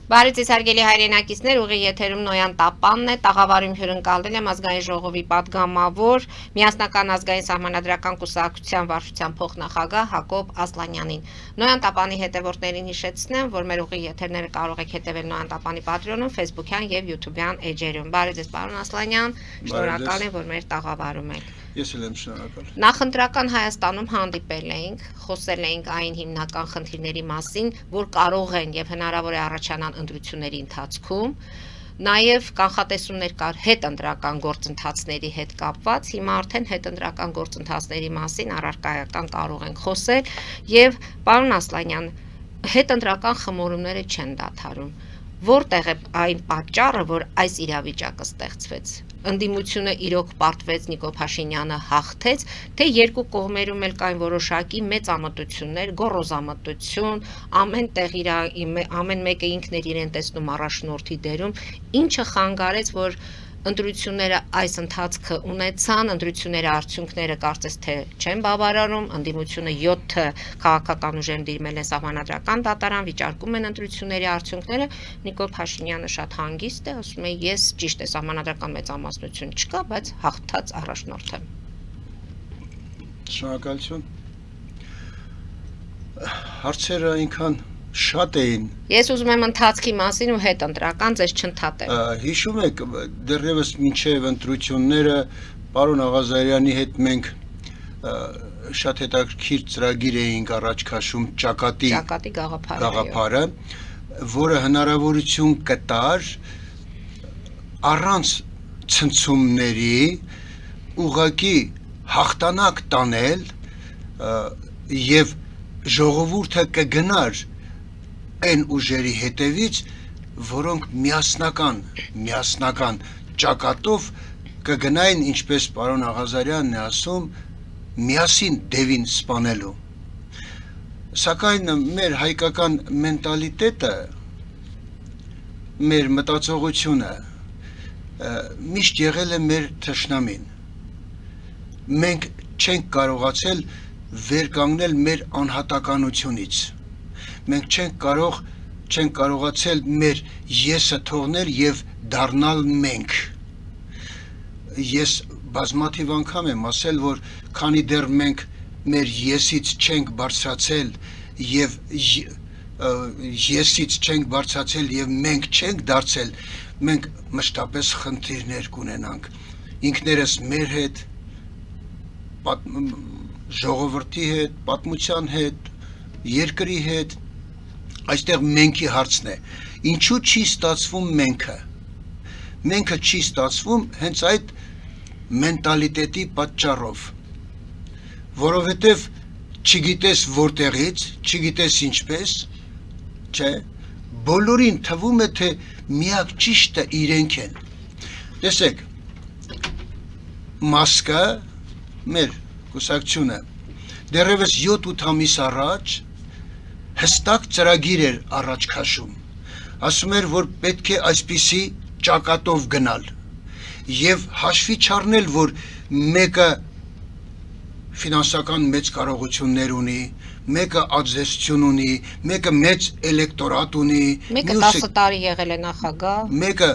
Բարի ձեզ հարգելի հայրենակիցներ, ուղիղ եթերում Նոյան Տապանն է, տաղավարում հյուրընկալել եմ ազգային ժողովի պատգամավոր, միասնական ազգային սահմանադրական կուսակցության վարչության փոխնախագահ Հակոբ Ասլանյանին։ Նոյան Տապանի հետևորդներին հիշեցնեմ, որ մեր ուղիղ եթերները կարող եք հետևել Նոյան Տապանի Patreon-ում, Facebook-յան եւ YouTube-յան էջերում։ Բարի ձեզ, պարոն Ասլանյան, շնորհակալ եմ, որ մեր տաղավարում եք։ Ես էլ եմ շնորհակալ։ Նախընտրական Հայաստանում հանդիպել էինք, խոսել էինք այն հիմնական խնդիրների մասին, որ կարող են եւ հնարավոր է առաջանան ընտրությունների ընթացքում, նաեւ կանխատեսումներ կար հետընտրական գործընթացների հետ կապված, հիմա արդեն հետընտրական գործընթացների մասին առարկայական կարող ենք խոսել եւ պարոն Ասլանյան, հետընտրական խմորումները չեն դադարում։ Որտեղ է այն պատճառը, որ այս իրավիճակը ստեղծվեց։ Ընդդիմությունը իրոք պարտվեց, Նիկոլ Փաշինյանը հաղթեց, թե երկու կողմերում էլ կային որոշակի մեծ ամտություններ, գոռոզամտություն, ամեն մեկը ինքն էր իրեն տեսնում առաջնորդի դերում, ինչը խանգարեց, որ ընտրությունները այս ընթացքը ունեցան, ընտրությունների արդյունքները կարծես թե չեն բավարարում, ընդդիմությունը 7 քաղաքական ուժեր դիմել են սահմանադրական դատարան, վիճարկում են ընտրությունների արդյունքները, Նիկոլ Փաշինյանը շատ հանգիստ է, ասում է ես ճիշտ է սահմանադրական մեծամասնություն չկա, բայց հաղթած առաջնորդ եմ։ Շնորհակալություն։ Հարցերը այնքան շատ էին։ Ես ուզում եմ ընթացքի մասին ու հետընտրական ձեզ չընդհատեմ։ Հիշում եք, դեռևս մինչև ընտրությունները պարոն Աղազարյանի հետ մենք շատ հետաքրքիր ծրագիր էինք առաջ քաշում Ճակատի գաղափարը, որը հնարավորություն կտար առանց ցնցումների ուղղակի հաղթանակ տանել եւ ժողովուրդը կգնար այն ուժերի հետևից, որոնք միասնական ճակատով կգնային, ինչպես պարոն Աղազարյանն է ասում, միասին դևին սպանելու։ Սակայն մեր հայկական մենտալիտետը, մեր մտածողությունը միշտ եղել է մեր թշնամին։ Մենք չենք կարողացել վեր կանգնել մեր անհատականությունից։ Մենք չենք կարողացել մեր եսը թողնել եւ դառնալ մենք։ Ես բազմաթիվ անգամ եմ ասել, որ քանի դեռ մենք մեր եսից չենք բարձրացել եւ մենք չենք դարձել, մենք մշտապես խնդիրներ կունենանք ինքներս մեր հետ, ժողովրդի հետ, պատմության հետ, երկրի հետ։ Այստեղ մենքի հարցն է։ Ինչու չի ստացվում մենքը։ Մենքը չի ստացվում հենց այդ մենտալիտետի պատճառով, որովհետև չգիտես որտեղից, չգիտես ինչպես, չէ, բոլորին թվում է, թե միակ ճիշտը իրենք են։ Տեսեք, Մասկը, մեր կուսակցությունը, դեռևս 7-8 ամիս առաջ հստակ ծրագիր էր առաջ քաշում, ասում էր, որ պետք է այսպիսի ճակատով գնալ եւ հաշվի չառնել, որ մեկը ֆինանսական մեծ կարողություններ ունի, մեկը ազդեցություն ունի, մեկը մեծ էլեկտորատ ունի, մեկը 10 տարի եղել է նախագահ, մեկը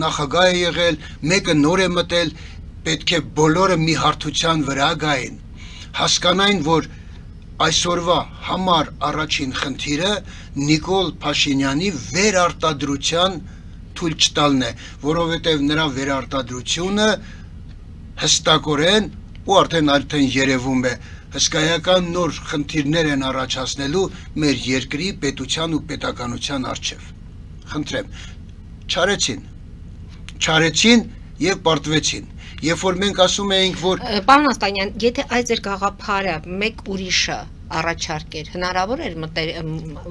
նախագահ է եղել, մեկը նոր է մտել, պետք է բոլորը մի հարթության վրա գային, հասկանային, որ այսօրվա համար առաջին խնդիրը Նիկոլ Փաշինյանի վերարտադրության թույլ չտալն է, որովհետև նրա վերարտադրությունը հստակորեն ու արդեն երևում է հսկայական նոր խնդիրներ են առաջացնելու մեր երկրի պետության ու պետականության առջև։ Խնդրեմ, չարեցին եւ պարտվեցին։ Երբ որ մենք ասում էինք, որ պարոն Ասլանյան, եթե այս էր գաղափարը մեկ ուրիշը առաջարկեր, հնարավոր էր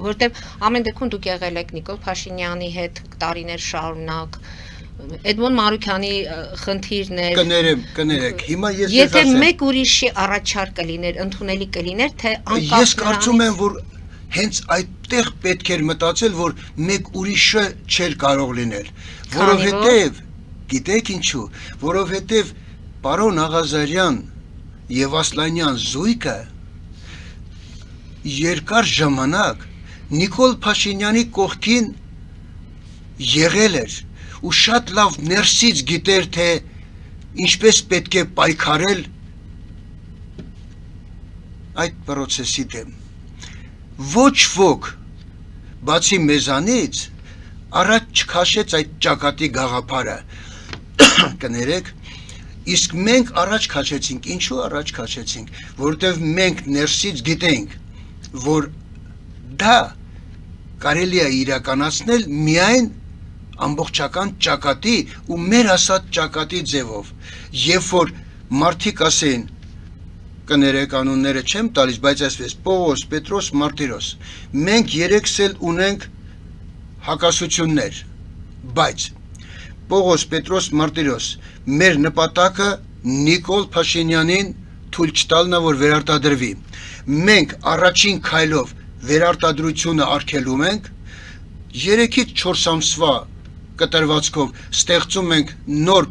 որտեվ ամեն դեպքում դուք եղել եք Նիկոլ Փաշինյանի հետ տարիներ շարունակ, Էդմոն Մարուքյանի խնդիրներ, կներեք, հիմա ես եթե մեկ ուրիշի առաջարկը լիներ, ընդունելի կլիներ, թե անկախ ես կարծում եմ, որ հենց այդտեղ պետք էր մտածել, որ մեկ ուրիշը չէր կարող լինել, որովհետև գիտեք ինչու, որովհետև պարոն Աղազարյան եւ Ասլանյան զույգը երկար ժամանակ Նիկոլ Փաշինյանի կողքին եղել էր ու շատ լավ ներսից գիտեր, թե ինչպես պետք է պայքարել այդ process-ի դեմ։ Ոչ ոք բացի մեզանից առաջ չքաշեց այդ ճակատի գաղափարը։ Կներեք, իսկ մենք առաջ քաշեցինք, ինչու առաջ քաշեցինք, որովհետև մենք ներսից գիտենք, որ դա կարելի է իրականացնել միայն ամբողջական ճակատի ու մեր ասած ճակատի ձևով, երբ որ մարդիկ ասեն, կներեք անունները չեմ տալիս, բայց այսպես Պողոս, Պետրոս, Մարտիրոս, մենք երեքս էլ ունենք հակասություններ, բայց Պողոս, Պետրոս, Մարտիրոս, մեր նպատակը Նիկոլ Փաշինյանին թույլ չտալն է, որ վերարտադրվի։ Մենք առաջին քայլով վերարտադրությունը արգելում ենք, 3-ից 4 ամսվա կտրվածքով ստեղծում ենք նոր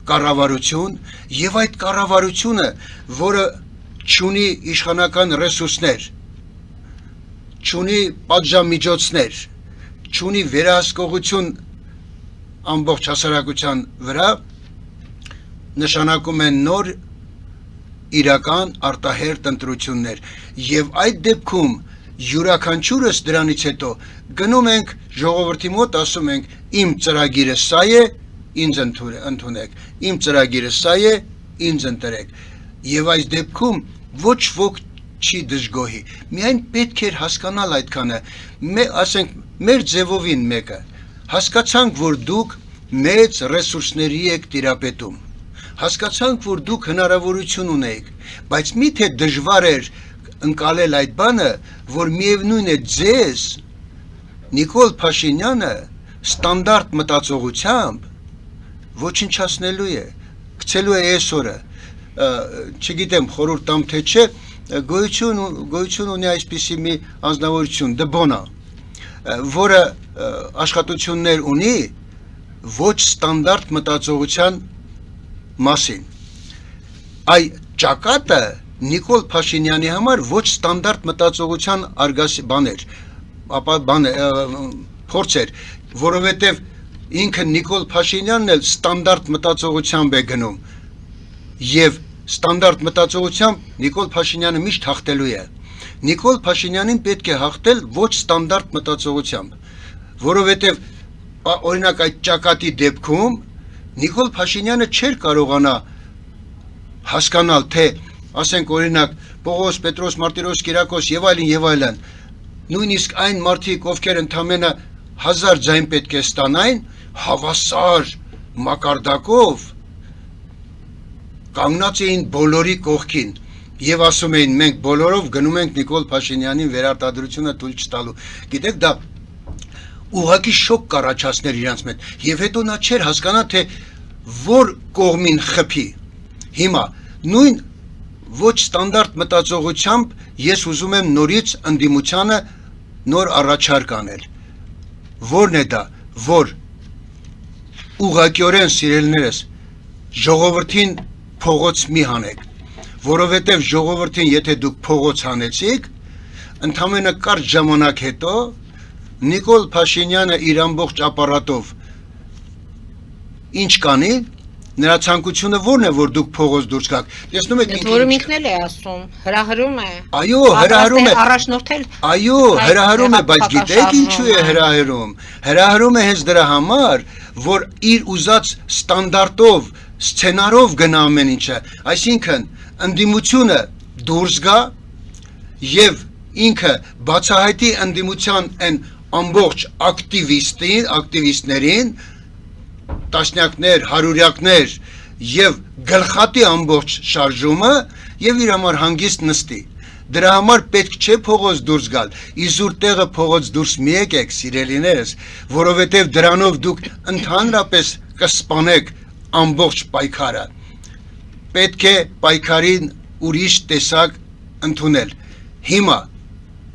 կառավարություն եւ այդ կառավարությունը, որը չունի իշխանական ռեսուրսներ, չունի պատժամիջոցներ, չունի վերահսկողություն ամբողջ հասարակության վրա, նշանակում են նոր իրական արտահերտ ընտրություններ եւ այդ դեպքում յուրաքանչյուրս դրանից հետո գնում ենք ժողովրդի մոտ, ասում ենք իմ ծրագիրը սա է, ինձ ընդունեք, իմ ծրագիրը սա է, ինձ ընտրեք եւ այս դեպքում ոչ ոք չի դժգոհի, միայն պետք էր հասկանալ այդքանը, ասենք մեր ձևովին մեկը, հասկացանք, որ դուք մեծ ռեսուրսների եք տիրապետում, հասկացանք, որ դուք հնարավորություն ունեիք, բայց միթե դժվար էր ընկալել այդ բանը, որ միևնույն է ձեզ Նիկոլ Փաշինյանը ստանդարտ մտածողությամբ ոչնչացնելու է, գցելու է այսօրը, չգիտեմ խորհուրդ տամ թե չէ, գոյություն ունի այսպիսի մի անձնավորություն, Դբոնա, որը աշխատություններ ունի ոչ ստանդարտ մտածողության մասին։ Այ ճակատը Նիկոլ Փաշինյանի համար ոչ ստանդարտ մտածողության փորձ էր, որովհետև ինքը Նիկոլ Փաշինյանն էլ ստանդարտ մտածողությամբ է գնում եւ ստանդարտ մտածողությամբ Նիկոլ Փաշինյանը միշտ հաղթելու է։ Նիկոլ Փաշինյանին պետք է հաղթել ոչ ստանդարտ մտածողությամբ, որովհետև օրինակ այդ ճակատի դեպքում Նիկոլ Փաշինյանը չէր կարողանա հասկանալ, թե ասենք օրինակ Պողոս, Պետրոս, Մարտիրոս, Կիրակոս եւ այլն, նույնիսկ այն մարդիկ, ովքեր ընդամենը 1000 ձայն պետք է ստանային, հավասար մակարդակով կանգնած էին բոլորի կողքին եւ ասում էին մենք բոլորով գնում ենք Նիկոլ Փաշինյանին վերարտադրությունը թույլ չտալու։ Գիտեք, դա ուղղակի շոկ կառաջացներ իրանց մեջ եւ հետո նա չէր հասկանա, թե որ կողմին խփի։ Հիմա նույն ոչ ստանդարտ մտածողությամբ ես ուզում եմ նորից ընդդիմությանը նոր առաջարկ անել։ Որն է դա, որ ուղղակիորեն սիրելիներս ժողովրդին փողոց մի հանեք, որովհետև ժողովրդին եթե դուք փողոց հանեցիք, ընդամենը կարճ ժամանակ հետո Նիկոլ Փաշինյանը իր ամբողջ ապարատով ինչ կանի, նրա ցանկությունը ո՞րն է, որ դուք փողոց դուրս գաք։ Տեսնում եք, որը ինքն էլ է ասում, հրահրում է։ Այո, հրահրում է։ Առաջնորդել։ Այո, հրահրում է, բայց գիտեք ինչու է հրահրում։ Հրահրում է հենց դրա համար, որ իր ուզած ստանդարտով, սցենարով գնա ամեն ինչը, այսինքն ընդդիմությունը դուրս գա եւ ինքը բացահայտի ընդդիմության այն ամբողջ ակտիվիստներին, տասնյակներ, հարյուրյակներ եւ գլխատի ամբողջ շարժումը եւ իր համար հանգիստ նստի։ Դրա համար պետք չէ փողոց դուրս գալ։ Իզուր տեղը փողոց դուրս մի եկեք, սիրելիներս, որովհետեւ դրանով դուք ընդհանրապես կսպանեք ամբողջ պայքարը։ Պետք է պայքարին ուրիշ տեսակ ընդունել։ Հիմա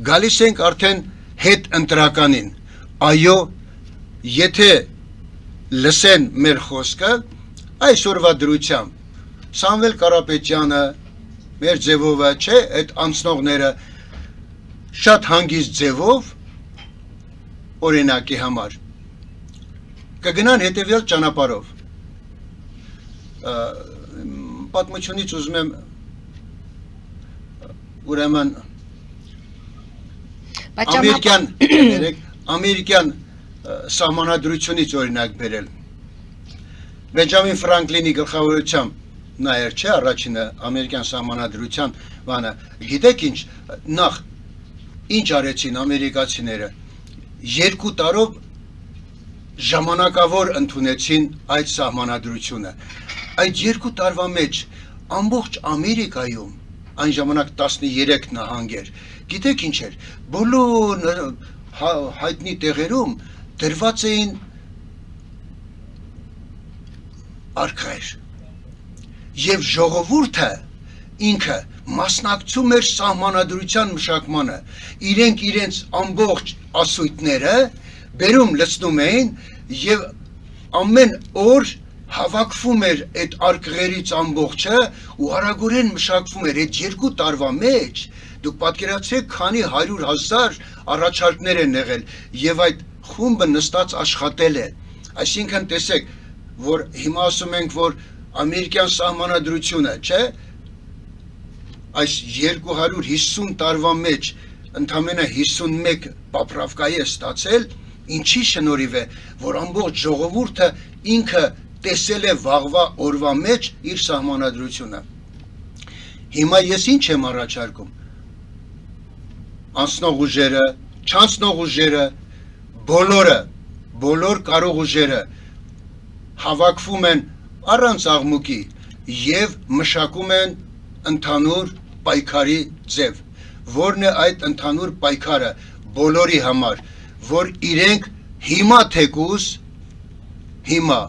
գալիս ենք արդեն հետ ընտրականին։ Այո, եթե լսեն մեր խոսքը, այսօրվա դրությամբ Սամվել Կարապետյանը, մեր ձևովը չէ, այդ անցնողները շատ հանգիստ ձևով օրինակի համար կգնան հետևյալ ճանապարհով։ Պատմությունից ուզում եմ ուրեմն ամերիկյան սահմանադրությունից օրինակ բերել։ Բենջամին Ֆրանկլինի գլխավորությամբ նա էր չէ առաջինը ամերիկյան սահմանադրության բանը։ Գիտեք ինչ, նախ ինչ արեցին ամերիկացիները 2 տարով ժամանակավոր ընդունեցին այդ սահմանադրությունը։ Այդ 2 տարվա մեջ ամբողջ Ամերիկայում այն ժամանակ 13 նահանգ էր։ Գիտեք ինչ էր, բոլոր հայտնի տեղերում դրված էին արքայր եւ ժողովուրդը ինքը մասնակցում էր սահմանադրության մշակմանը, իրենք իրենց ամբողջ ասույթները բերում լցնում էին եւ ամեն օր հավաքվում էր այդ արկղերից ամբողջը ու արագորեն մշակվում էր այդ 2 տարվա մեջ։ Դուք պատկերացրեք քանի 100,000 առաջարկներ են եղել եւ այդ խումբը նստած աշխատել է։ Այսինքն տեսեք, որ հիմա ասում ենք, որ ամերիկյան սահմանադրությունը, չէ, այս 250 տարվա մեջ ընդամենը 51 պապրավկայի է ստացել, ինչի շնորհիվ է, որ ամբողջ ժողովուրդը ինքը տեսել է վաղվա օրվա մեջ իր սահմանադրությունը։ Հիմա ես ինչ եմ առաջարկում։ Անցնող ուժերը, չանցնող ուժերը, բոլոր կարող ուժերը հավաքվում են առանց աղմուկի եւ մշակում են ընդհանուր պայքարի ձև։ Որն է այդ ընդհանուր պայքարը բոլորի համար, որ իրենք հիմա թեկուզ հիմա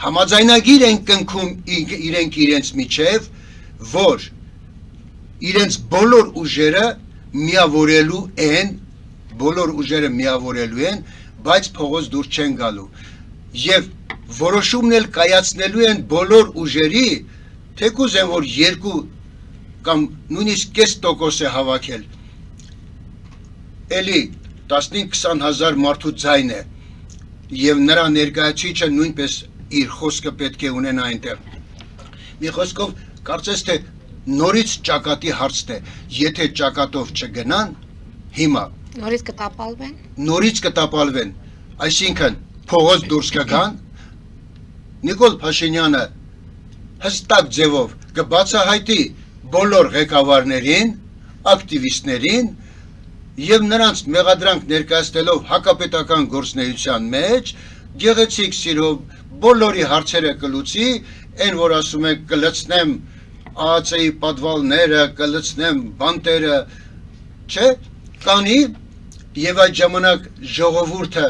համաձայնագիր են կնքում իրենք իրենց միջև, որ իրենց բոլոր ուժերը միավորելու են, բայց փողոց դուրս չեն գալու։ Եվ որոշումն էլ կայացնելու են բոլոր ուժերի, թեկուզ են որ 2 կամ նույնիսկ կես տոկոս է հավաքել։ Էլի 15-20 հազար մարդու ձայն է, եւ նրա ներկայացուցիչը նույնպես իր խոսքը պետք է ունենա այնտեղ։ Մի խոսքով կարծես թե նորից ճակատի հարցն է, եթե ճակատով չգնան, հիմա նորից կտապալվեն, այսինքն փողոց դուրս կգան, Նիկոլ Փաշինյանը հստակ ձևով կբացահայտի բոլոր ղեկավարներին, ակտիվիստներին եւ նրանց մեղադրանք ներկայացնելով հակապետական գործունեության մեջ գեղեցիկ սիրով բոլորի հարցերը կլուծի, այն որ ասում է կլցնեմ ԱԱՑ-ի պատվալները, կլցնեմ բանտերը, չէ, կանի եւ այդ ժամանակ ժողովուրդը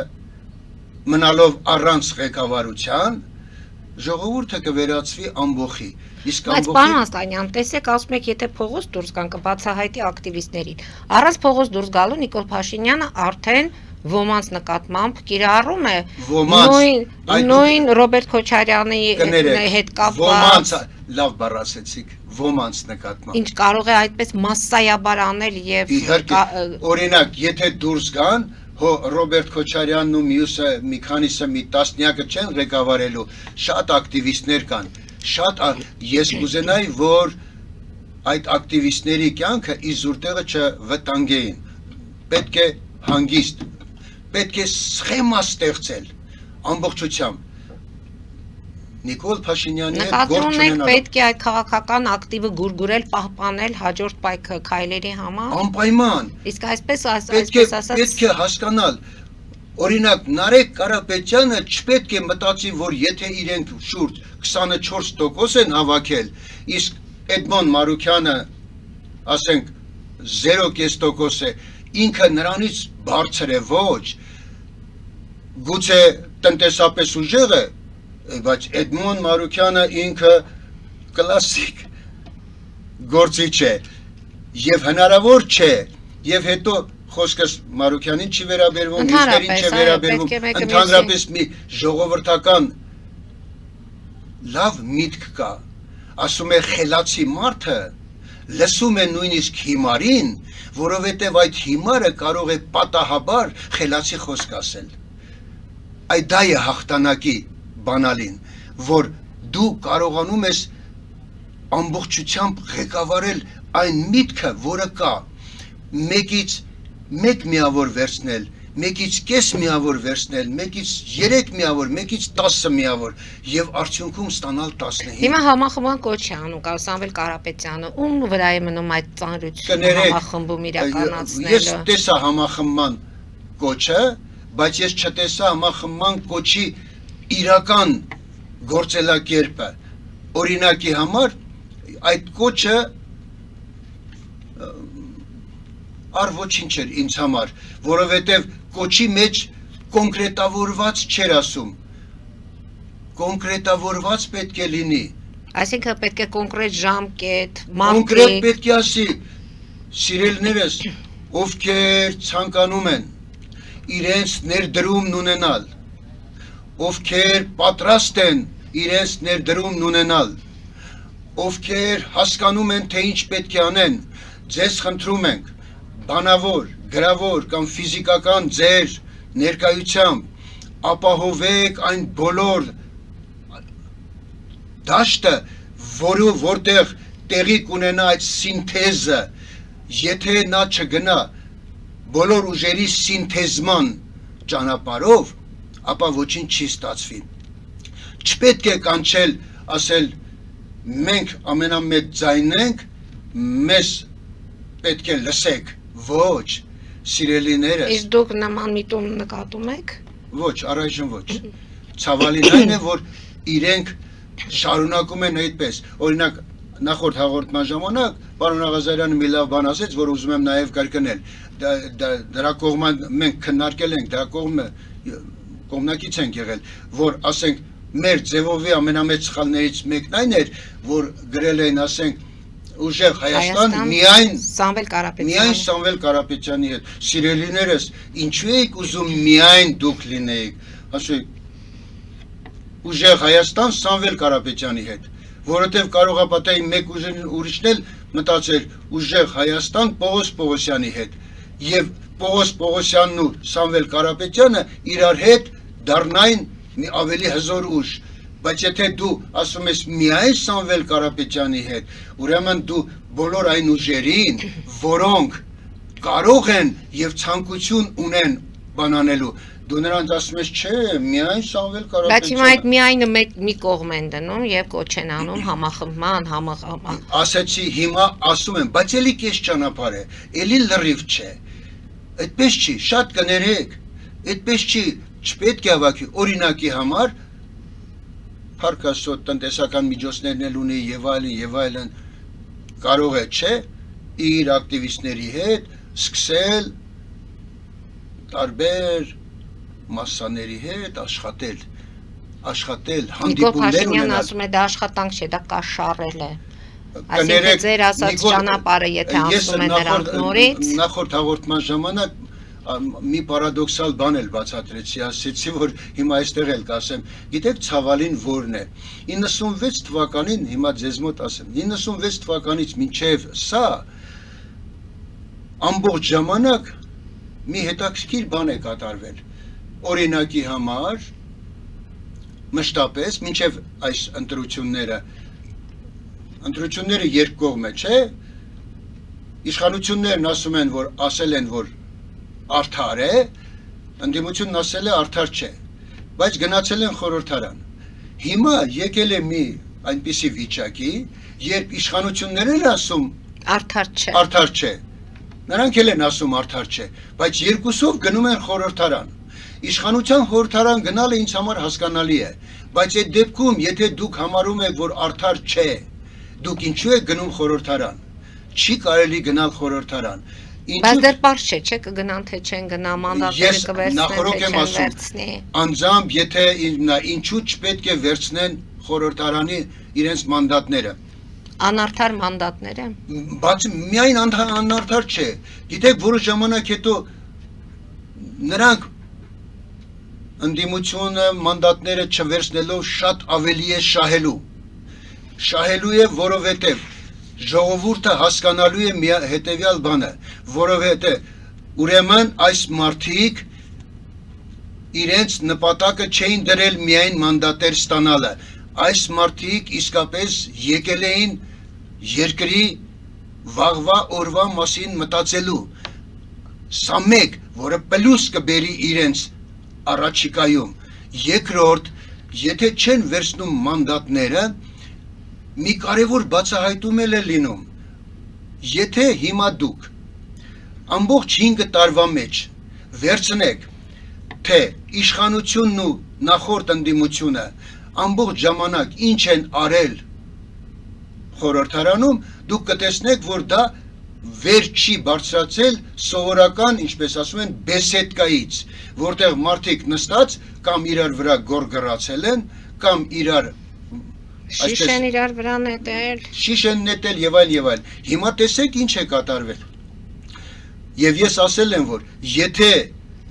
մնալով առանց ղեկավարության, ժողովուրդը կվերածվի ամբոխի։ Բայց պարոն Աստանյան, տեսեք, ասում եք, եթե փողոց դուրս գան կբացահայտի ակտիվիստներին։ Առանց փողոց դուրս գալու Նիկոլ Փաշինյանը արդեն ոմանց նկատմամբ կիրառում է նույն Ռոբերտ Քոչարյանի հետ կապված լավ բառացեցիք, ոմանց նկատմամբ։ Ինչ կարող է այդպես մասսայաբար անել եւ օրինակ, եթե դուրս գան, հո Ռոբերտ Քոչարյանն ու մյուսը մի քանիսը մի տասնյակը չեն ղեկավարելու, շատ ակտիվիստներ կան, ես կուզենայի, որ այդ ակտիվիստների կյանքը իզուր տեղը չվտանգեին, պետք է հանգիստ, պետք է սխեմա ստեղծել ամբողջությամբ։ Նիկոլ Փաշինյանի հետ գործ ունենալով պետք է այդ քաղաքական ակտիվը գուրգուրել, պահպանել հաջորդ քայլերի համար։ Անպայման։ Իսկ այսպես ասած պետք է հասկանալ, օրինակ Նարեկ Կարապետյանը չպետք է մտածի, որ եթե իրենք շուրջ 24% են հավաքել, իսկ Էդմոն Մարուքյանը, ասենք 0.5% է, ինքը նրանից բարձր է, ոչ, գուցե տնտեսապես ուժեղ է, բայց Էդմոն Մարուքյանը ինքը կլասիկ գործիչ է եւ հնարավոր չէ եւ հետո խոսքս Մարուքյանին չի վերաբերվում, մյուսներին չի վերաբերվում, ընդհանրապես մի ժողովրդական լավ միտք կա, ասում է խելացի մարդը լսում է նույնիսկ հիմարին, որովհետև այդ հիմարը կարող է պատահաբար խելացի խոսք ասել։ այդ դա է հաղթանակի բանալին, որ դու կարողանում ես ամբողջությամբ ղեկավարել այն միտքը, որը կա, մեկից մեկ միավոր վերցնել, մեկից կես միավոր վերցնել, մեկից 3 միավոր, մեկից 10 միավոր եւ արդյունքում ստանալ 15։ Հիմա համախմբման կոչ է անում Սամվել Կարապետյանը, ում վրա է մնում այդ ծանրությունը համախմբում իրականացնելը։ Ես տեսա համախմբման կոչը, բայց ես չտեսա համախմբման կոչի իրական գործելակերպը։ Օրինակի համար այդ կոչը առ ոչինչ էր ինձ համար, որովհետև կոչի մեջ կոնկրետավորված չէր ասում, կոնկրետավորված պետք է լինի, Այսինքն պետք է կոնկրետ ժամկետ, կոնկրետ մամկետ, պետք է ասի, սիրելիներս, ովքեր ցանկանում են իրենց ներդրումն ունենալ, ովքեր պատրաստ են իրենց ներդրումն ունենալ, ովքեր հասկանում են, թե ինչ պետք է անեն, ձեզ խնդրում ենք, բանավոր, գրավոր կամ ֆիզիկական ձեր ներկայությամբ ապահովեք այն բոլոր դաշտը, որտեղ տեղի կունենա այդ սինթեզը, եթե նա չգնա բոլոր ուժերի սինթեզման ճանապարհով, ապա ոչինչ չի ստացվի։ Չպետք է կանչել, ասել մենք ամենամեծ ձայնն ենք, մեզ պետք է լսեք, ոչ, սիրելիներս, իսկ դուք նման միտում նկատում եք։ ոչ, առայժմ ոչ, ցավալին այն է, որ իրենք շարունակում են այդպես, օրինակ նախորդ հաղորդման ժամանակ պարոն Աղազարյանը մի լավ բան ասեց, որ ուզում եմ նաև կրկնել, դրա կողմը մենք քննարկել ենք, դրա կողմնակից ենք եղել, որ ասենք մեր ձևովի ամենամեծ սխալներից մեկն այն էր, որ գրել էին, ասենք, ուժեղ Հայաստան միայն Սամվել Կարապետյանի հետ, սիրելիներս, ինչու եք ուզում միայն դուք լինեիք, ասեք, ուժեղ Հայաստան Սամվել Կարապետյանի հետ, որովհետև կարող է պատահի մեկ ուրիշն էլ մտածել ուժեղ Հայաստան Պողոս Պողոսյանի հետ, եւ Պողոս Պողոսյանն ու Սամվել Կարապետյանը իրար հետ դառնային մի ավելի հզոր ուժ, բայց եթե դու ասում ես միայն Սամվել Կարապետյանի հետ, ուրեմն դու բոլոր այն ուժերին, որոնք կարող են եւ ցանկություն ունեն բանանելու, դու նրանց ասում ես, չէ, միայն Սամվել Կարապետյանը։ Բայց հիմա այդ միայնը մի կողմ են դնում եւ կոչ են անում համախմբման, Ասացի, հիմա ասում եմ, բայց էլի կես ճանապարհ է, էլի լրիվ չէ։ Այդպես չի, շատ կներեք, այդպես չի, չպետք է ավակի, օրինակի համար փառքաստոտ տնտեսական միջոցներն էլ ունի եւ այլն, կարող է, չէ, իր ակտիվիստների հետ սկսել տարբեր մասսաների հետ աշխատել, հանդիպումներ ունենալ։ ասում է դա աշխատանք չէ, դա կաշառել է։ Այսինքն ձեր ասած ճանապարհը, եթե անցնում է նրանք նորից։ Նախորդ հաղորդման ժամանակ մի պարադոքսալ բան էլ բացատրեցի, ասեցի, որ հիմա այստեղ էլ կասեմ, գիտեք ցավալին որն է, 96 թվականին, հիմա ձեզ մոտ ասեմ, 96 թվականից մինչև սա, ամբողջ ժամանակ մի հետաքրքիր բան է կատարվել, օրինակի համար, մշտապես, մինչև այս ընտրությունները երկկողմ է, չէ, իշխանություններն ասում են, որ ասել են, որ արդար է, ընդդիմությունն ասել է արդար չէ, բայց գնացել են խորհրդարան։ Հիմա եկել է մի այնպիսի վիճակի, երբ իշխանություններն են ասում արդար չէ, նրանք էլ են ասում արդար չէ, բայց երկուսով գնում են խորհրդարան։ Իշխանության խորհրդարան գնալը ինձ համար հասկանալի է, բայց այդ դեպքում, եթե դուք համարում եք, որ արդար չէ, դուք ինչու եք գնում խորհրդարան։ Չի կարելի գնալ խորհրդարան։ Բայց դեռ պարզ չէ, չէ կգնան թե չեն գնա, մանդատները կվերցնեն, թե չեն վերցնի։ Անձամբ եթե ինչու չպետք է վերցնեն խորհրդարանի իրենց մանդատները։ Անարդար մանդատները։ Բայց միայն անարդար չէ։ Գիտեք, որոշ ժամանակ հետո նրանք ընդդիմությունը մանդատները չվերցնելով շատ ավելի է շահելու։ Շահելու է, որովհետև ժողովուրդը հասկանալու է հետևյալ բանը, որովհետև ուրեմն այս մարդիկ իրենց նպատակը չէին դրել միայն մանդատներ ստանալը, այս մարդիկ իսկապես եկել էին երկրի վաղվա օրվա մասին մտածելու, սա մեկ, որը պլյուս կբերի իրենց առաջիկայում, երկրորդ, եթե չեն վերցնում մանդատները, մի կարևոր բացահայտում էլ է լինում, եթե հիմա դուք ամբողջ 5 տարվա մեջ վերցնեք, թե իշխանությունն ու նախորդ ընդդիմությունը ամբողջ ժամանակ ինչ են արել խորհրդարանում, դուք կտեսնեք, որ դա վեր չի բարձրացել սովորական, ինչպես ասում են, բեսեդկայից, որտեղ մարդիկ նստած կամ իրար վրա գորգռացել են, կամ իրար շիշ են իրար վրա նետել, շիշ են նետել եւ այլ։ Հիմա տեսեք ինչ է կատարվել։ Եվ ես ասել եմ, որ եթե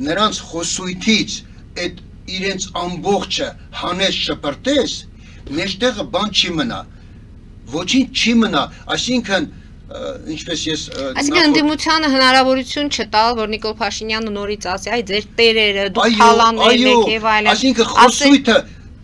նրանց խոսույթից այդ իրենց ամբողջը հանես շպրտես, մեջտեղը բան չի մնա, ոչինչ չի մնա, այսինքն ինչպես ես այսինքն ընդդիմությանը հնարավորություն չտալ, որ Նիկոլ Փաշինյանը նորից ասի, այ ձեր տերերը, դուք թալաններն եք եւ այլն, այսինքն խոսույթը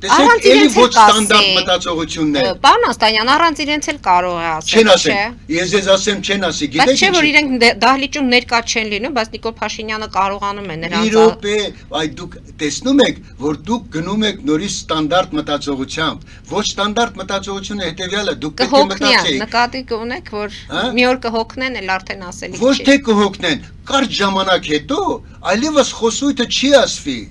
տեսեք էլի ոչ ստանդարտ մտածողություններ։ Պարոն Աստանյան, առանց իրենց էլ կարող է ասել, չեն ասել, ես ձեզ ասեմ չեն ասի, գիտեք ինչ։ Բայց չէ որ իրենք դահլիճում ներկա չեն լինում, բայց Նիկոլ Փաշինյանը կարողանում է նրանց։ Իրոպե, այ դուք տեսնում եք, որ դուք գնում եք նորից ստանդարտ մտածողությամբ, ոչ ստանդարտ մտածողությունը հետեւյալը, դուք պետք է մտածեիք։ Նկատի կունեք, որ մի օր կհոգնեն, էլ արդեն ասելիք չի։ Ոչ թե կհոգնեն, կարճ ժամանակ հետո այլևս խոսույթը չի ասվի։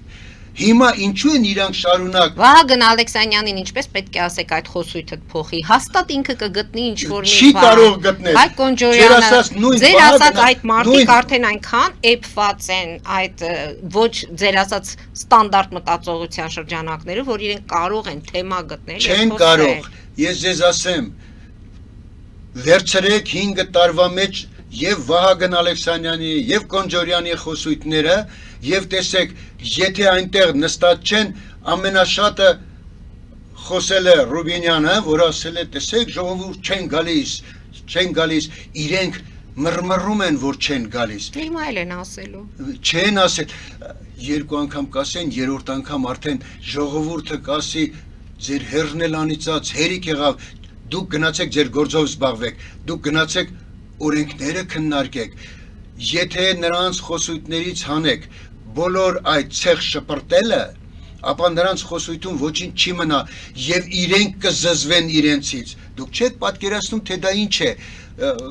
Հիմա ինչու են իրանք շարունակ Վահագն Ալեքսանյանին ինչպես պետք է ասեք այդ խոսույթը փոխի հաստատ ինքը կգտնի ինչ որ մի չի կարող գտնել Հայկ Կոնջորյանը ձեր ասած այդ մարդիկ արդեն այնքան էփված են այդ ոչ ձեր ասած ստանդարտ մտածողության շրջանակներով որ իրենք կարող են թեմա գտնել չեն կարող ես ձեզ ասեմ վերցրեք 5 տարվա մեջ եւ Վահագն Ալեքսանյանի եւ Կոնջորյանի խոսույթները եւ տեսեք եթե այնտեղ նստած չեն ամենաշատը խոսել է Ռուբինյանը որ ասել է տեսեք ժողովուրդ չեն գալիս իրենք մռմռում են որ չեն գալիս հիմա էլ են ասելու չեն ասել երկու անգամ կասեն երրորդ անգամ արդեն ժողովուրդը կասի ձեր հերն էլ անիծած հերիք եղավ դուք գնացեք ձեր գործով զբաղվեք դուք գնացեք օրենքները քննարկեք եթե նրանց խոսույթներից հանեք բոլոր այդ ցեղ շպրտելը ապա նրանց խոսույթում ոչինչ չի մնա եւ իրենք կզզվեն իրենցից դուք չեք պատկերացնում թե դա ինչ է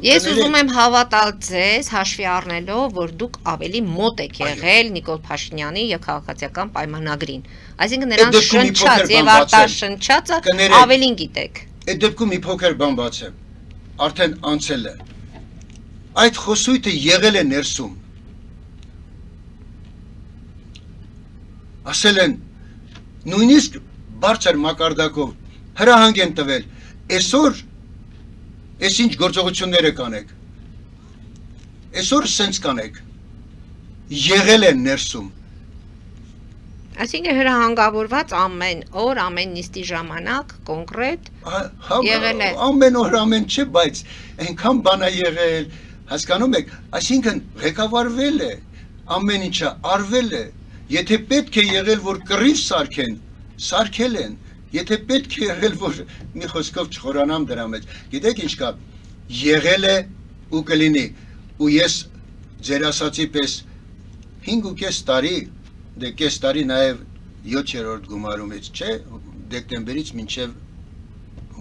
ես ուզում եմ հավատալ ձեզ հաշվի առնելով որ դուք ավելի մոտ եք եղել Նիկոլ Փաշինյանի եւ քաղաքացիական պայմանագրին այսինքն նրանց շնչած եւ արտաշնչածը ավելին գիտեք այդ դեպքում մի փոքր բան բացեմ արդեն անցել է այդ խոսույթը եղել է ներսում ասել են նույնիսկ բարձր մակարդակով հրահանգ են տվել այսօր այս ինչ գործողությունները կանեք այսօր սենց կանեք եղել են ներսում այսինքն հրահանգավորված ամեն օր ամեն նիստի ժամանակ կոնկրետ եղել է ամեն օր ամեն չէ բայց այնքան բան է եղել հասկանում եք այսինքն ղեկավարվել է ամեն ինչը արվել է եթե պետք է եղել որ կռիվ սարքեն սարքել են եթե պետք է եղել որ մի խոսքով չխորանամ դրա մեջ գիտեք ինչ կա եղել է ու կլինի ու ես ձեր ասացի պես 5.5 տարի դե կես տարի նաև 7-րդ գումարումից չէ դեկտեմբերից մինչև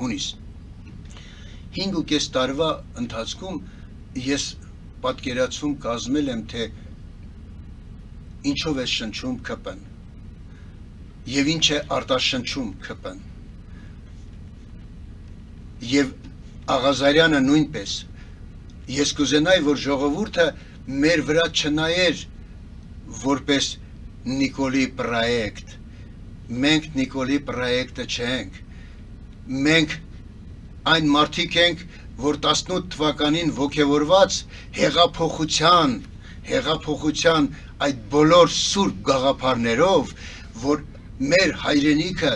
հունիս 5.5 տարվա ընթացքում ես պատկերացում կազմել եմ թե ինչով է շնչում ԿՊ-ն եւ ինչ է արտաշնչում ԿՊ-ն եւ Աղազարյանը նույնպես ես կուզենայի որ ժողովուրդը մեր վրա չնայեր որպես Նիկոլի պրոյեկտ մենք Նիկոլի պրոյեկտը չենք մենք այն մարդիկ ենք որ 18 թվականին ոգևորված հեղափոխության այդ բոլոր սուրբ գաղափարներով որ մեր հայրենիքը,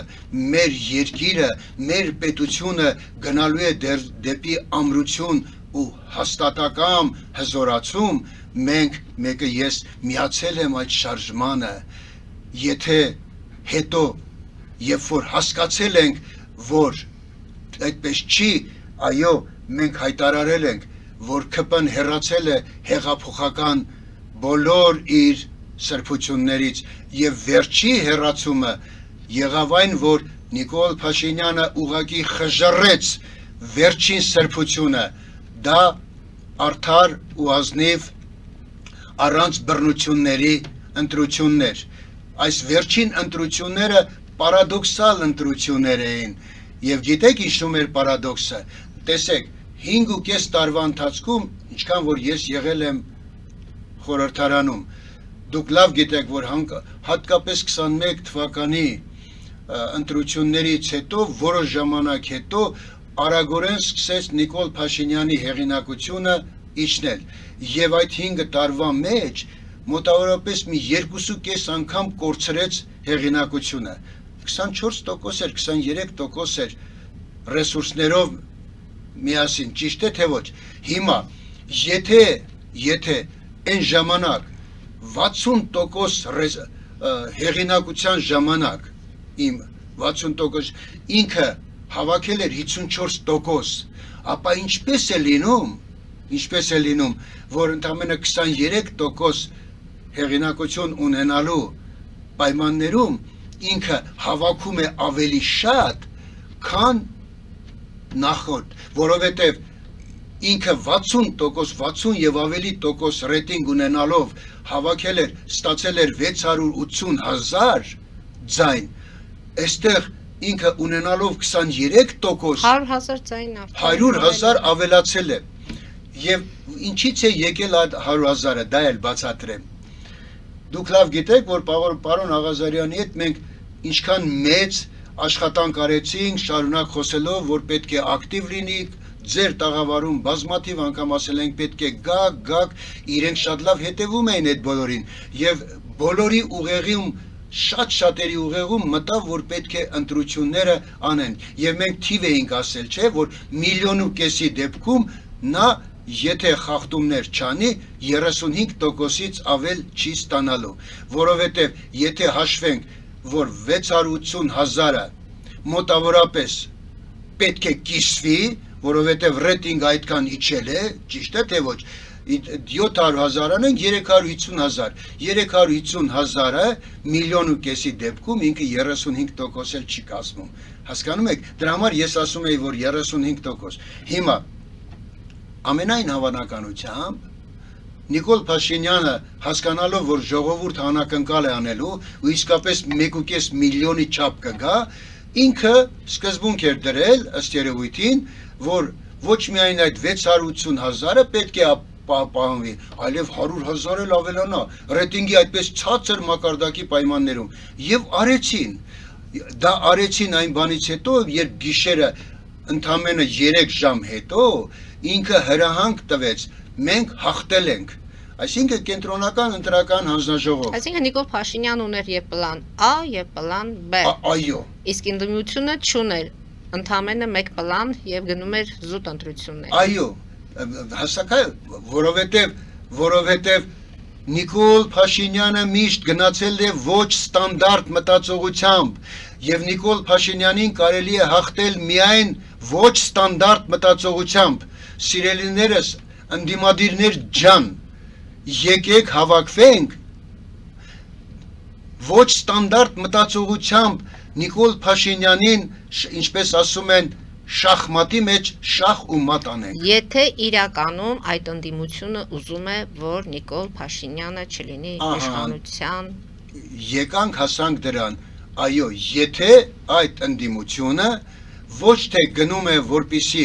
մեր երկիրը, մեր պետությունը գնալու է դեպի ամրություն ու հաստատակամ հզորացում, մենք մեկը ես միացել եմ այդ շարժմանը եթե հետո երբ որ հասկացել ենք, որ այդպես չի, այո, մենք հայտարարել ենք, որ ԿՊ-ն հեռացել է հեղափոխական բոլոր իր սրբություններից եւ վերջի հեռացումը եղավ այն, որ Նիկոլ Փաշինյանը ուղղակի խժռեց վերջին սրբությունը, դա արդար ու ազնիվ առանց բռնությունների ընտրություններ։ Այս վերջին ընտրությունները պարադոքսալ ընտրություններ էին, եւ գիտեք ինչու՞մ էր պարադոքսը։ Տեսեք, 5.5 տարվա ընթացքում, ինչքան որ ես եղել եմ խորհրդարանում, դուք լավ գիտեք, որ հատկապես 21 թվականի ընտրություններից հետո, որոշ ժամանակ հետո արագորեն սկսեց Նիկոլ Փաշինյանի հեղինակությունը իջնել, եւ այդ 5 տարվա մեջ մոտավորապես մի 2.5 անգամ կորցրեց հեղինակությունը, 24% էր, 23% էր ռեսուրսներով միասին, ճիշտ է թե ոչ։ Հիմա, եթե այն ժամանակ 60% հեղինակության ժամանակ իմ 60% ինքը հավաքել էր 54%, ապա ինչպես է լինում, որ ընդամենը 23% հեղինակություն ունենալու պայմաններում ինքը հավաքում է ավելի շատ, քան նախորդ, որովհետև ինքը 60%, 60 եւ ավելի տոկոս ռեյտինգ ունենալով հավաքել էր, ստացել էր 680,000 ձայն, այստեղ ինքը ունենալով 23%, 100,000 ձայն 100,000 ավելացել է, եւ ինչից է եկել այդ 100,000-ը, դա էլ բացատրեմ։ Դուք լավ գիտեք, որ պարոն Աղազարյանի հետ մենք ինչքան մեծ աշխատանք արեցինք, շարունակ խոսելով, որ պետք է ակտիվ լինիք, ձեր տաղավարում բազմաթիվ անգամ ասել ենք պետք է գաք, իրենք շատ լավ հետևում էին այդ բոլորին, եւ բոլորի ուղեղում, շատերի ուղեղում մտավ, որ պետք է ընտրությունները անեն, եւ մենք թիվ էինք ասել, չէ, որ 1.5 միլիոնի դեպքում նա եթե խախտումներ չանի, 35%-ից ավել չի ստանալու, որովհետև եթե հաշվենք, որ 680,000-ը մոտավորապես պետք է կիսվի, որովհետև ռեյտինգը այդքան իջել է, ճիշտ է թե ոչ, 700,000-ն են 350,000, 350,000-ը 1.5 միլիոնի դեպքում ինքը 35% էլ չի կազմում, հասկանում եք, դրա համար ես ասում եի, որ 35%, հիմա, ամենայն հավանականությամբ, Նիկոլ Փաշինյանը հասկանալով, որ ժողովուրդ անակնկալ է անելու ու իսկապես 1.5 միլիոնի չափ կգա, ինքը սկզբունք էր դրել, ըստ երևույթին, որ ոչ միայն այդ 680,000-ը պետք է պահանջվի, այլև 100,000 էլ ավելանա, ռեյտինգի այդպես ցածր մակարդակի պայմաններում, եւ արեցին, դա արեցին այն բանից հետո, երբ գիշերը ընդամենը 3 ժամ հետո, ինքը հրահանգ տվեց, մենք հաղթել ենք, այսինքն կենտրոնական ընտրական հանձնաժողով։ Այսինքն Նիկոլ Փաշինյան ուներ եւ պլան A եւ պլան B։ Այո։ Իսկ ընդդիմությունը չուներ, ընդամենը մեկ պլան եւ գնում էր զուտ ընտրություններ։ Այո, հասկա, որովհետև Նիկոլ Փաշինյանը միշտ գնացել է ոչ ստանդարտ մտածողությամբ եւ Նիկոլ Փաշինյանին կարելի է հաղթել միայն ոչ ստանդարտ մտածողությամբ։ Սիրելիներս, ընդդիմադիրներ ջան, եկեք հավաքվենք ոչ ստանդարտ մտածողությամբ Նիկոլ Փաշինյանին, ինչպես ասում են, շախմատի մեջ շախ ու մատ անենք։ Եթե իրականում այդ ընդդիմությունը ուզում է, որ Նիկոլ Փաշինյանը չլինի իշխանության, եկանք հասանք դրան, այո, եթե այդ ընդդիմությունը ոչ թե գնում է, որպիսի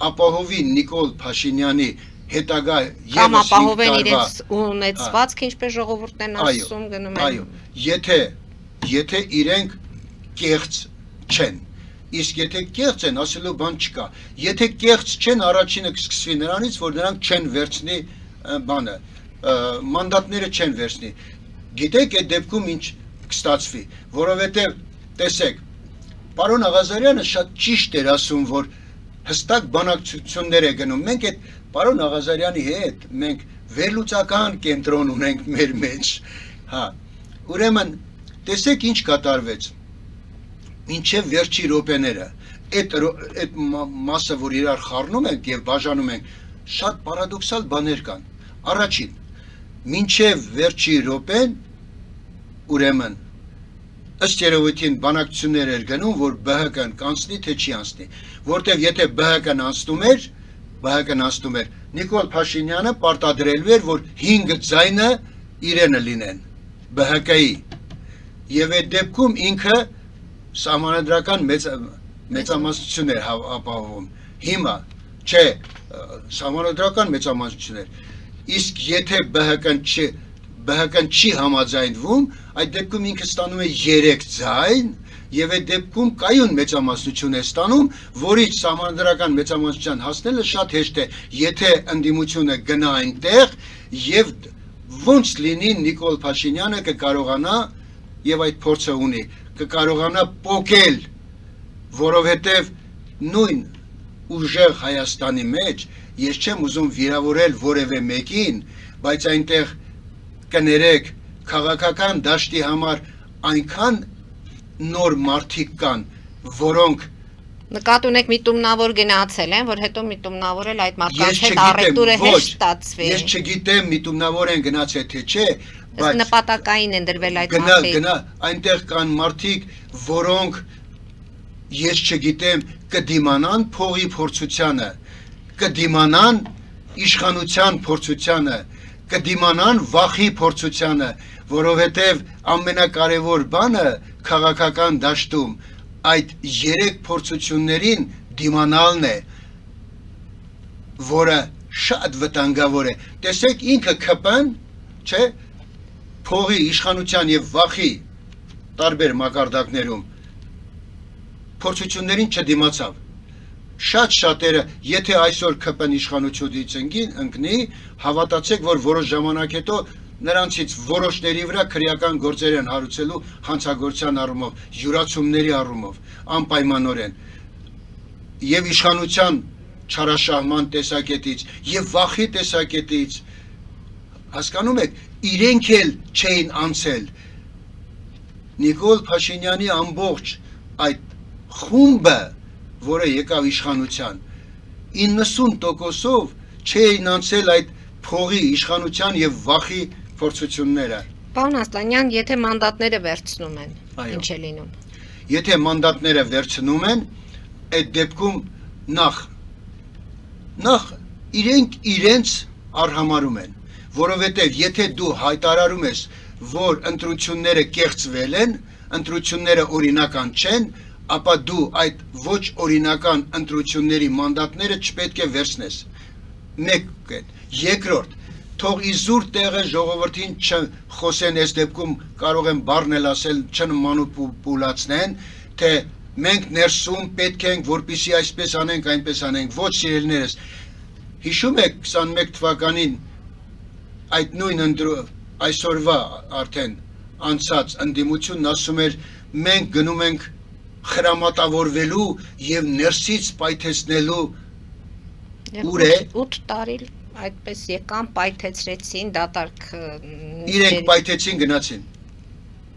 ապահովի Նիկոլ Փաշինյանի հետագա կամ ապահովեն իրենց ունեցվածքը, ինչպես ժողովուրդն են ասում, գնում են։ Այո, եթե իրենք կեղծ չեն, իսկ եթե կեղծ են, ասելու բան չկա, եթե կեղծ չեն, առաջինը կսկսվի նրանից, որ նրանք չեն վերցնի բանը, մանդատները չեն վերցնի, գիտեք այդ դեպքում ինչ կստացվի, որովհետև, տեսեք, պարոն Աղազարյանը շատ ճիշտ էր ասում, որ հստակ բանակցություններ է գնում, մենք այդ պարոն Աղազարյանի հետ, մենք վերլուծական կենտրոն ունենք մեր մեջ, ուրեմն, Տեսեք ինչ կատարվեց։ Մինչև վերջի րոպեները, այդ մասը, որ իրար խառնում ենք եւ բաժանում ենք, շատ պարադոքսալ բաներ կան։ Առաջին, մինչև վերջի րոպեն, ուրեմն ըստ երևույթին բանակցություններ էր գնում, որ ԲՀԿ-ն կանցնի, թե չի անցնի, որտեվ եթե ԲՀԿ-ն անցնում էր, Նիկոլ Փաշինյանը պարտադրելու էր, որ 5 ձայնը իրենը լինեն, ԲՀԿ-ի, եւ այդ դեպքում ինքը սահմանադրական մեծամասնություն էր ապահովում, հիմա, չէ, սահմանադրական մեծամասնություն էր, իսկ եթե ԲՀԿ-ն չի համաձայնվում, այդ դեպքում ինքը ստանում է 3 ձայն եւ այդ դեպքում կայուն մեծամասնություն է ստանում, որից սահմանադրական մեծամասնության հասնելը շատ հեշտ է, եթե ընդդիմությունը գնա այնտեղ եւ ոնց լինի Նիկոլ Փաշինյանը կկարողանա եւ այդ փորձը ունի, կկարողանա պոկել, որովհետեւ նույն ուժեղ Հայաստանի մեջ ես չեմ ուզում վիրավորել որևէ մեկին, բայց այնտեղ կներեք քաղաքական դաշտի համար այնքան նոր մարդիկ կան, որոնք նկատի ունեք միտումնավոր գնացել են, որ հետո միտումնավորել այդ մարդկանց հետ առևտուրը հեշտ ստացվի։ Ես չգիտեմ միտումնավոր են գնացել թե չէ, բայց նպատակային են դրվել այդ մարդիկ։ Այնտեղ կան մարդիկ, որոնք ես չգիտեմ կդիմանան փողի փորձությանը, կդիմանան իշխանության փորձությանը, կդիմանան վախի փորձությանը, որովհետև ամենակարևոր բանը քաղաքական դաշտում այդ 3 փորձություններին դիմանալն է, որը շատ վտանգավոր է։ Տեսեք ինքը ԿՊ-ն, չէ, փողի իշխանության եւ վախի տարբեր մակարդակներում փորձություններին չդիմացավ։ Շատ-շատերը, եթե այսօր ԿՊ-ն իշխանությունից ընկնի, հավատացեք, որ որոշ ժամանակ հետո նրանցից որոշների վրա քրեական գործեր են հարուցելու հանցագործության առումով, յուրացումների առումով, անպայմանորեն եւ իշխանության չարաշահման տեսակետից եւ վախի տեսակետից, հասկանում եք, իրենք էլ չէին անցել Նիկոլ Փաշինյանի ամբողջ այդ խումբը, որը եկավ իշխանության, 90%-ով չէին անցել այդ փողի իշխանության եւ վախի փորձությունները։ Պարոն Ասլանյան, եթե մանդատները վերցնում են, ինչ է լինում։ Եթե մանդատները վերցնում են, այդ դեպքում նախ իրենք իրենց արհամարում են, որովհետեւ եթե դու հայտարարում ես, որ ընտրությունները կեղծվել են, ընտրությունները օրինական չեն, ապա դու այդ ոչ օրինական ընտրությունների մանդատները չպետք է վերցնես։ Մեկ է, երկրորդ, թող իզուր տեղը ժողովրդին չխոսեն, այս դեպքում կարող են բառնել ասել, չմանիպուլացնեն, թե մենք ներսում պետք ենք, որպեսզի այսպես անենք, այնպես անենք, ոչ սիրելիներս։ Հիշում եք 21 թվականին այդ նույն այսօրվա արդեն անցած ընդդիմությունն ասում էր, մենք գնում ենք խրամատավորվելու եւ ներսից պայթեցնելու ուր է 8 տարի այդպես եկան, պայթեցրեցին, դատարկ իրենք պայթեցին, գնացին,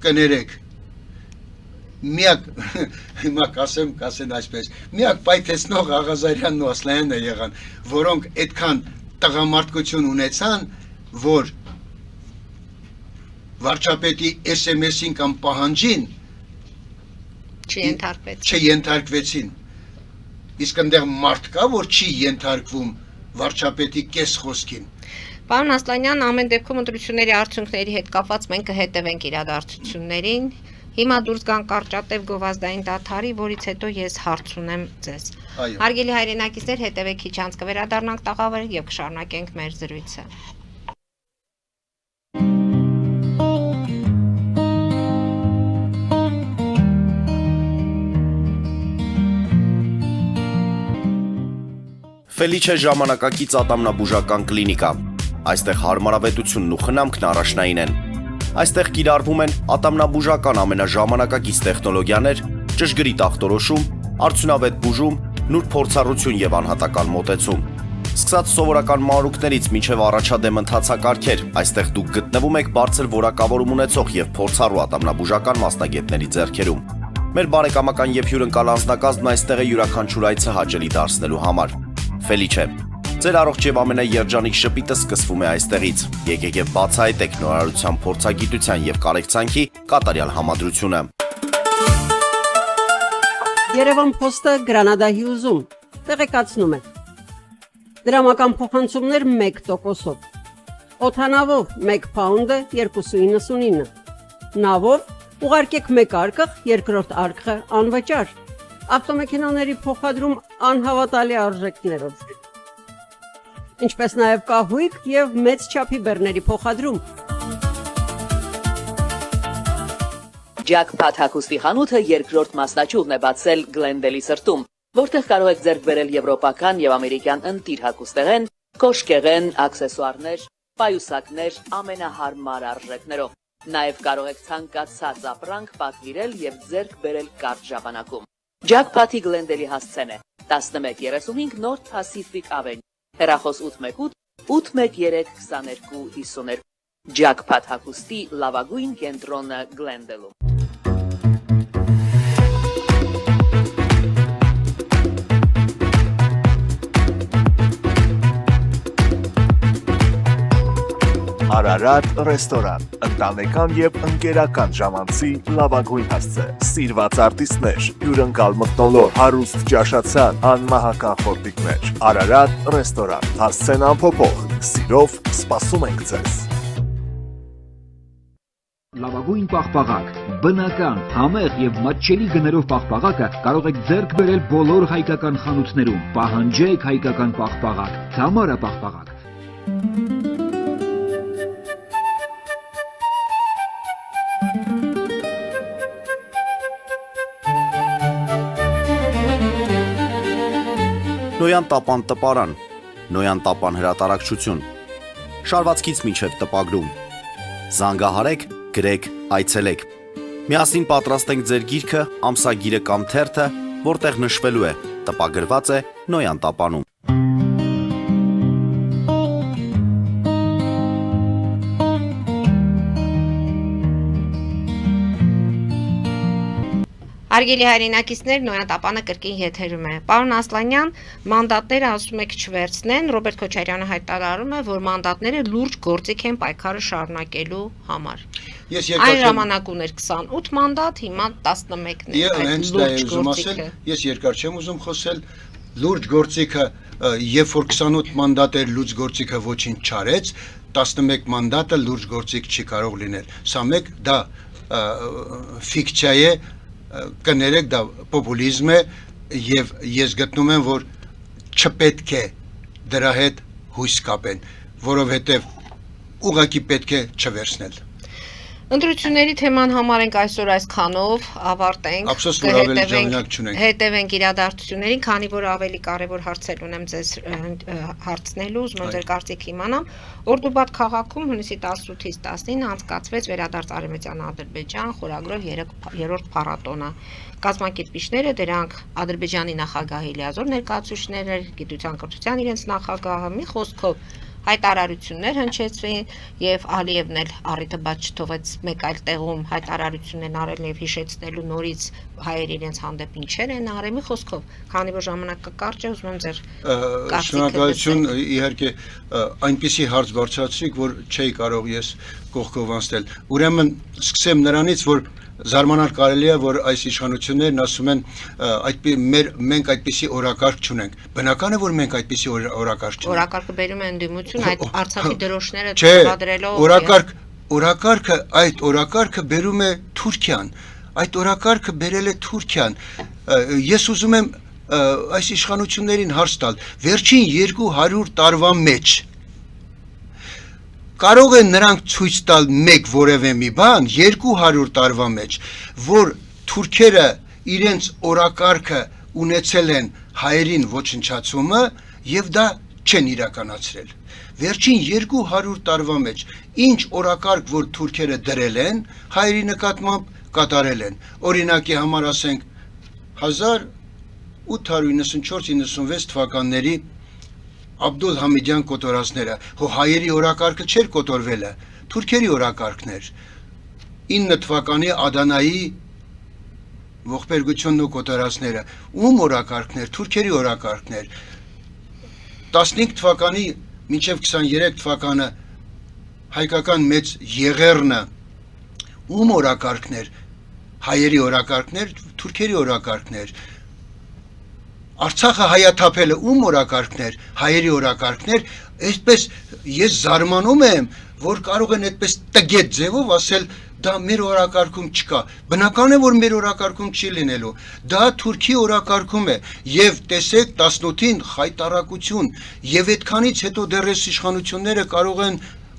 կներեք, միակ, հիմա կասեն այսպես, միակ պայթեցնող Աղազարյանն ու Ասլանյանը եղան, որոնք այդքան տղամարդկություն ունեցան, որ վարչապետի SMS-ին կամ պահանջին չենթարկվեցին, իսկ այնտեղ մարդ կա, որ չի ենթարկվում վարչապետի կես խոսքին։ Պարոն Ասլանյան, ամեն դեպքում ընտրությունների արդյունքների հետ կապված մենք կհետևենք իրադարձություններին։ Հիմա դուրս գան կարճատև գովազդային դադարի, որից հետո ես հարց ունեմ ձեզ։ Հարգելի հայրենակիցներ, հետևեք քիչ անց կվերադառնանք տաղավարը եւ կշարունակենք մեր զրույցը։ Ֆելիչե ժամանակակից ատամնաբուժական կլինիկա։ Այստեղ հարմարավետությունն ու խնամքն առաջնային են։ Այստեղ կիրառվում են ատամնաբուժական ամենաժամանակակից տեխնոլոգիաներ, ճշգրիտ ախտորոշում, արդյունավետ բուժում, նուրբ փորձառություն եւ անհատական մոտեցում։ Սկսած սովորական մանրուքներից մինչև առաջադեմ ընթացակարգեր, այստեղ դուք գտնվում եք բարձր որակավորում ունեցող եւ փորձառու ատամնաբուժական մասնագետների ձեռքերում։ Մեր բարեկամական եւ հյուրընկալ անձնակազմն այստեղ է յուրաքանչյուր այցը հաճելի դարձնելու համար։ Ֆելիչե, ձեր առողջ եւ ամենաերջանիկ շպիտը սկսվում է այստեղից։ Եկեք եւ բացահայտեք նորարարության փորձագիտության եւ կարեկցանքի կատարյալ համադրությունը։ Երևան Փոստը Գրանադա Հյուզում տեղեկացնում է։ Դրամական փոխանցումներ 1%-ով։ Օդանավով 1 պաունդը 2.99։ Նավով ուղարկեք 1 արկղ, երկրորդ արկղը անվճար։ Ավտոմեքենաների փոխադրում անհավատալի արժեքներով։ Ինչպես նաև կահույք եւ մեծ չափի բեռների փոխադրում։ Jackpot հագուստի խանութը երկրորդ մասնաճյուղն է բացել Գլենդելի սրտում, որտեղ կարող եք ձեռք բերել եվրոպական եւ ամերիկյան ընտիր հագուստեղեն, կոշկեղեն, աքսեսուարներ, պայուսակներ ամենահարմար արժեքներով։ Նաև կարող եք ցանկացած ապրանք պատվիրել եւ ձեռք բերել կարճ ժամանակում։ Jackpot-ի Գլենդելի հասցեն է 1135 North Pacific Avenue, հեռախոս 818 813 2252։ Jackpot հագուստի լավագույն կենտրոնը Գլենդելում։ Արարատ ռեստորան, ընտանեկան եւ ընկերական ժամանցի լավագույն հասցե, սիրված արտիստներ, հյուրընկալ մթնոլորտ, հարուստ ճաշացան, անմահական խորտիկներ, Արարատ ռեստորան, հասցեն անփոփոխ, սիրով սպասում ենք ձեզ։ Լավագույն պաղպաղակ, բնական, համեղ եւ մատչելի գներով պաղպաղակը կարող եք ձեռք բերել բոլոր հայկական խանութներում։ Պահանջեք հայկական պաղպաղակ, Թամարա պաղպաղակ։ Նոյան տապան տպարան, Նոյան տապան հրատարակչություն, շարվածքից մինչև տպագրում, զանգահարեք, գրեք, այցելեք, միասին պատրաստենք ձեր գիրքը, ամսագիրը կամ թերթը, որտեղ նշվելու է, տպագրված է Նոյան տապանում։ Հարգելի հայրենակիցներ, Նոյան տապանը կրկին եթերում է։ Պարոն Ասլանյան, մանդատները ասում եք չվերցնեն, Ռոբերտ Քոչարյանը հայտարարում է, որ մանդատները լուրջ գործիք են պայքարը շարունակելու համար։ Այն ժամանակ ուներ 28 մանդատ, հիմա 11-ն է։ Հենց դա է ուզում ասել, ես երկար չեմ ուզում խոսել, լուրջ գործիքը, երբ որ 28 մանդատ էր, լուրջ գործիքը ոչինչ չարեց, 11 մանդատը լուրջ գործիք չի կարող լինել։ Սա մեկ դա ֆիկցիա է, կներեք դա պոպուլիզմ է եւ ես գտնում եմ որ չպետք է դրա հետ հույս կապեն, որովհետեւ ուղղակի պետք է չվերցնել։ Ընտրությունների թեման համար ենք այսօր այսքանով ավարտենք, ափսոս որ ավելի ժամանակ չունենք։ Հետևենք իրադարձություններին, քանի որ ավելի կարևոր հարցեր ունեմ ձեզ հարցնելու, ուզում եմ ձեր կարծիքը իմանամ։ Օրդուբադ քաղաքում հունիսի 18-ից 19 անցկացվեց Վերադարձ Արևմտյան Ադրբեջան խորագրով 3-րդ փառատոնը։ Կազմակերպիչները դրանք Ադրբեջանի նախագահի լիազոր ներկայացուցիչներ, գիտության կրթության իրենց նախագահը, մի խոսքով հայտարարություններ հնչեցրին եւ Ալիևն էլ առիթը բաց չթողեց մեկ այլ տեղում հայտարարություններ արել եւ հիշեցնելու նորից հայեր իրենց հանդեպ ինչեր են արել, մի խոսքով, քանի որ ժամանակը կարճ է, ուզում եմ ձեր շնորհակալություն, իհարկե այնպիսի հարց բարձրացրիք, որ չէի կարող ես կողքով անցնել։ Ուրեմն սկսեմ նրանից, որ զարմանալ կարելի է, որ այս իշխանություններն ասում են մենք այդպիսի օրակարգ չունենք։ Բնական է, որ մենք այդպիսի օրակարգ չունենք։ Օրակարգը բերում է ընդդիմություն այդ Արցախի դրոշները տվադրելով։ Այդ օրակարգը բերում է Թուրքիան։ Այդ օրակարգը բերել է Թուրքիան։ Ես ուզում եմ այս իշխանություններին հարց տալ։ Վերջին 200 տարվա մեջ կարող են նրանք ցույց տալ մեկ որևէ մի բան 200 տարվա մեջ, որ թուրքերը իրենց օրակարգը ունեցել են հայերին ոչնչացումը եւ դա չեն իրականացրել։ Վերջին 200 տարվա մեջ ինչ օրակարգ որ թուրքերը դրել են, հայերի նկատմամբ կատարել են։ Օրինակի համար ասենք 1894-96 թվականների Աբդուլ Համիդյան կոտորածները, հո հայերի օրակարգը չէր կոտորվելը, թուրքերի օրակարգն էր։ 9 թվականի Ադանայի ողբերգությունն ու կոտորածները, ում օրակարգն էր, թուրքերի օրակարգն էր։ 15 թվականի մինչև 23 թվականը հայկական մեծ եղեռնը, ում օրակարգն էր, հայերի օրակարգն էր, թուրքերի օրակարգն էր։ Արցախը հայաթափելը ում օրակարգն էր, հայերի օրակարգն էր, այսպես ես զարմանում եմ, որ կարող են այդպես տգետ ձևով ասել, դա մեր օրակարգում չկա։ Բնական է, որ մեր օրակարգում չի լինելու։ Դա Թուրքի օրակարգում է, եւ տեսեք 18-ին խայտարակություն, եւ այդքանից հետո դեռ այս իշխանությունները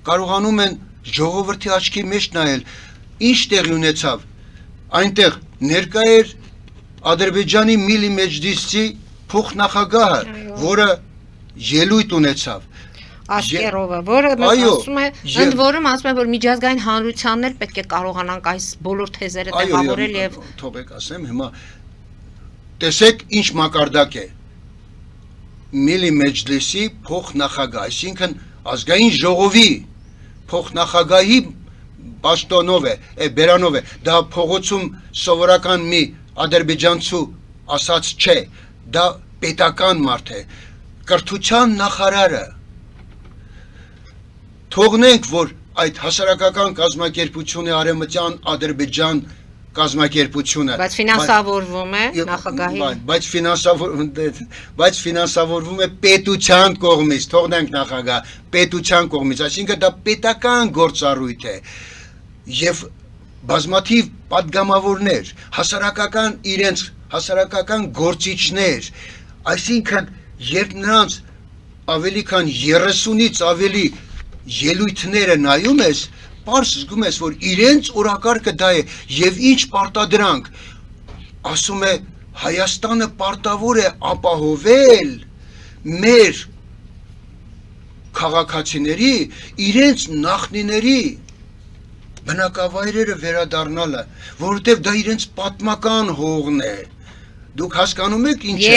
կարողանում են ժողովրդի աչքի մեջ նայել։ Ինչ տեղի ունեցավ։ Այնտեղ ներկա էր Ադրբեջանի Միլի Մեջլիսի փոխնախագահը, որը ելույթ ունեցավ։ Աշկերովը, որը ասում է, ընդ որում ասում է, որ միջազգային հանրությանն էլ պետք է կարողանանք այս բոլոր թեզերը տեղավորել եւ թողեք ասեմ, հիմա տեսեք ինչ մակարդակ է։ Միլի Մեջլիսի փոխնախագահ, այսինքն ազգային ժողովի փոխնախագահի պաշտոնով է, բերանով է, դա փողոցում սովորական մի ադրբեջանցու ասած չէ, դա պետական մարդ է, կրթության նախարարը։ Թողնենք, որ այդ հասարակական կազմակերպությունը Արևմտյան Ադրբեջան կազմակերպությունը, բայց ֆինանսավորվում է նախագահի, բայց ֆինանսավորվում է պետության կողմից, թողնենք նախագահ, պետության կողմից, այսինքն դա պետական գործառույթ է, եւ բազմաթիվ պատգամավորներ, հասարակական գործիչներ, այսինքն երբ նրանց ավելի քան 30-ից ավելի ելույթները նայում ես, պարզ զգում ես, որ իրենց օրակարգը դա է, եւ ինչ պարտադրանք, ասում է Հայաստանը պարտավոր է ապահովել մեր քաղաքացիների իրենց նախնիների բնակավայրերը վերադառնալը, որովհետև դա իրենց պատմական հողն է։ Դուք հասկանում եք ինչ է։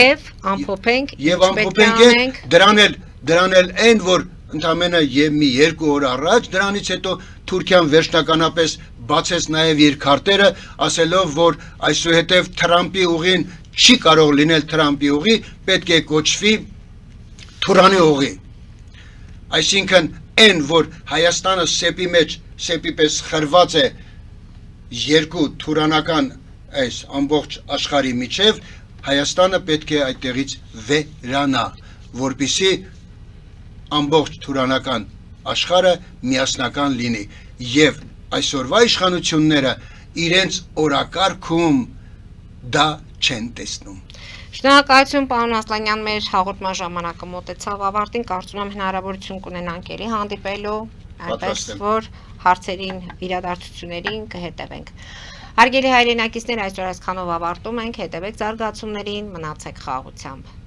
Եվ ամփոփենք դրան էլ այն, որ ընդամենը մի 2 օր առաջ, դրանից հետո Թուրքիան վերջնականապես բացեց նաև իր քարտերը, ասելով, որ այսուհետև Թրամփի ուղին չի կարող լինել Թրամփի ուղի, պետք է կոչվի Թուրանի ուղի։ Այսինքն այն, որ Հայաստանը սեպի պես խրված է երկու թուրանական այս ամբողջ աշխարհի միջև, Հայաստանը պետք է այդտեղից վերանա, որպեսզի ամբողջ թուրանական աշխարհը միասնական լինի եւ այսօրվա իշխանությունները իրենց օրակարգում դա չեն տեսնում։ Շնորհակալություն պարոն Ասլանյան, մեր հաղորդման ժամանակը մոտեցավ ավարտին, կարծում եմ հնարավորություն կունենանք ելի հանդիպելու, այնպես որ հարցերին, իրադարձություններին կհետևենք։ Հարգելի հայրենակիցներ, այսօր այսքանով ավարտում ենք, հետևեք զարգացումներին, մնացեք խաղաղությամբ։